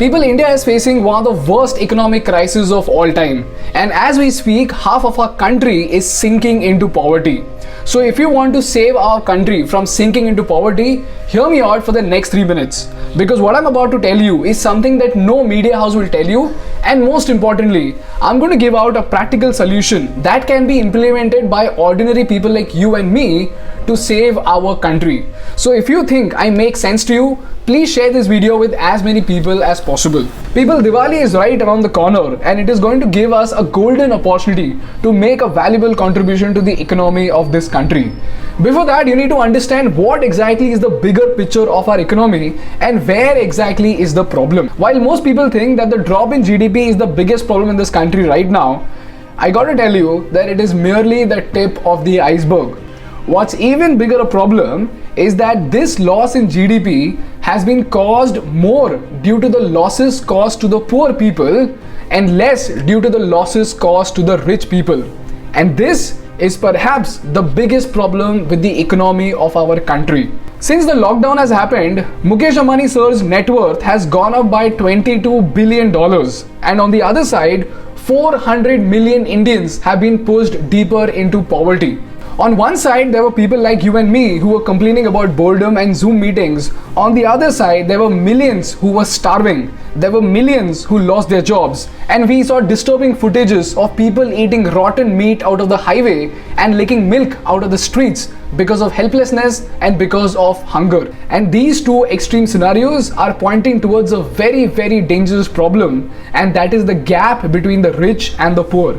People, India is facing one of the worst economic crises of all time. And as we speak, half of our country is sinking into poverty. So if you want to save our country from sinking into poverty, hear me out for the next 3 minutes. Because what I'm about to tell you is something that no media house will tell you. And most importantly, I'm going to give out a practical solution that can be implemented by ordinary people like you and me to save our country. So if you think I make sense to you, please share this video with as many people as possible. People, Diwali is right around the corner and it is going to give us a golden opportunity to make a valuable contribution to the economy of this country. Before that, you need to understand what exactly is the bigger picture of our economy and where exactly is the problem. While most people think that the drop in GDP is the biggest problem in this country right now, I gotta tell you that it is merely the tip of the iceberg. What's even bigger a problem is that this loss in GDP has been caused more due to the losses caused to the poor people and less due to the losses caused to the rich people. And this is perhaps the biggest problem with the economy of our country. Since the lockdown has happened, Mukesh Ambani sir's net worth has gone up by $22 billion. And on the other side, 400 million Indians have been pushed deeper into poverty. On one side, there were people like you and me who were complaining about boredom and Zoom meetings. On the other side, there were millions who were starving. There were millions who lost their jobs. And we saw disturbing footages of people eating rotten meat out of the highway and licking milk out of the streets because of helplessness and because of hunger. And these two extreme scenarios are pointing towards a very, very dangerous problem, and that is the gap between the rich and the poor.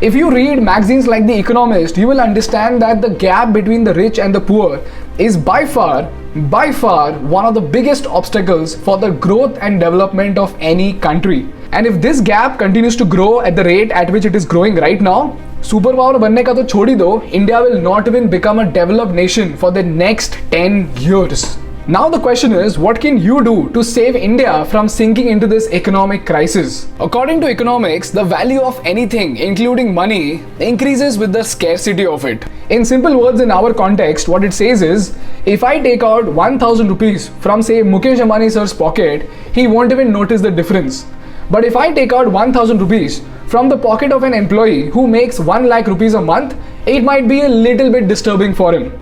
If you read magazines like The Economist, you will understand that the gap between the rich and the poor is by far one of the biggest obstacles for the growth and development of any country. And if this gap continues to grow at the rate at which it is growing right now, superpower बनने का तो छोड़ ही दो, India will not even become a developed nation for the next 10 years. Now the question is, what can you do to save India from sinking into this economic crisis? According to economics, the value of anything, including money, increases with the scarcity of it. In simple words, in our context, what it says is, if I take out 1000 rupees from say Mukesh Ambani sir's pocket, he won't even notice the difference. But if I take out 1000 rupees from the pocket of an employee who makes 1 lakh rupees a month, it might be a little bit disturbing for him.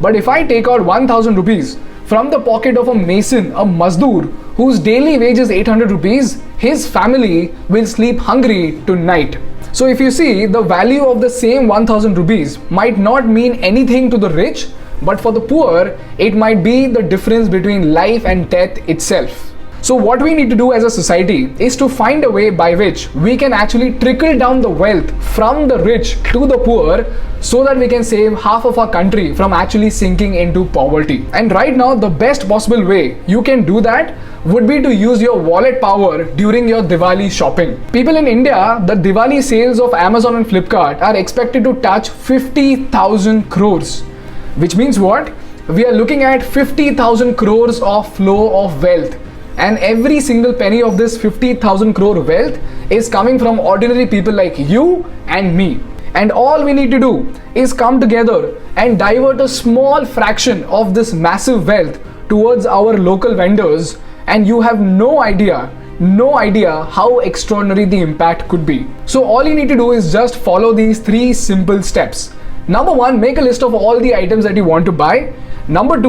But if I take out 1000 rupees from the pocket of a mason, a mazdoor, whose daily wage is 800 rupees, his family will sleep hungry tonight. So if you see, the value of the same 1000 rupees might not mean anything to the rich, but for the poor, it might be the difference between life and death itself. So what we need to do as a society is to find a way by which we can actually trickle down the wealth from the rich to the poor so that we can save half of our country from actually sinking into poverty. And right now, the best possible way you can do that would be to use your wallet power during your Diwali shopping. People in India, the Diwali sales of Amazon and Flipkart are expected to touch 50,000 crores. Which means what? We are looking at 50,000 crores of flow of wealth. And every single penny of this 50,000 crore wealth is coming from ordinary people like you and me. And all we need to do is come together and divert a small fraction of this massive wealth towards our local vendors, and you have no idea how extraordinary the impact could be. So all you need to do is just follow these 3 simple steps. Number 1, make a list of all the items that you want to buy. Number 2,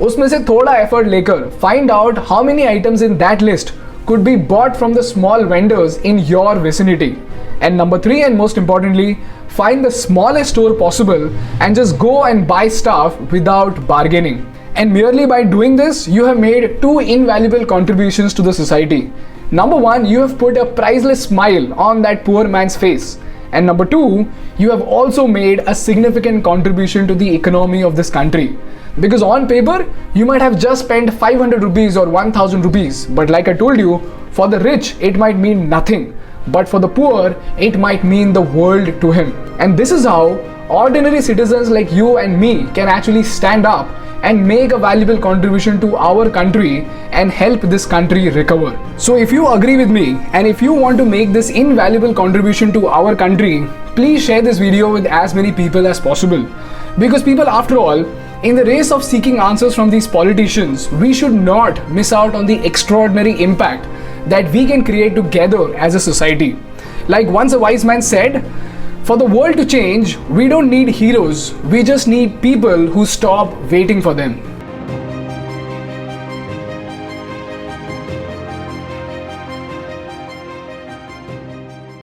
उसमें से थोड़ा effort लेकर find out how many items in that list could be bought from the small vendors in your vicinity. And number 3, and most importantly, find the smallest store possible and just go and buy stuff without bargaining. And merely by doing this, you have made 2 invaluable contributions to the society. Number 1, you have put a priceless smile on that poor man's face. And number 2, you have also made a significant contribution to the economy of this country. Because on paper, you might have just spent 500 rupees or 1000 rupees. But like I told you, for the rich, it might mean nothing. But for the poor, it might mean the world to him. And this is how ordinary citizens like you and me can actually stand up and make a valuable contribution to our country and help this country recover. So if you agree with me and if you want to make this invaluable contribution to our country, please share this video with as many people as possible. Because people, after all, in the race of seeking answers from these politicians, we should not miss out on the extraordinary impact that we can create together as a society. Like once a wise man said, for the world to change, we don't need heroes, we just need people who stop waiting for them.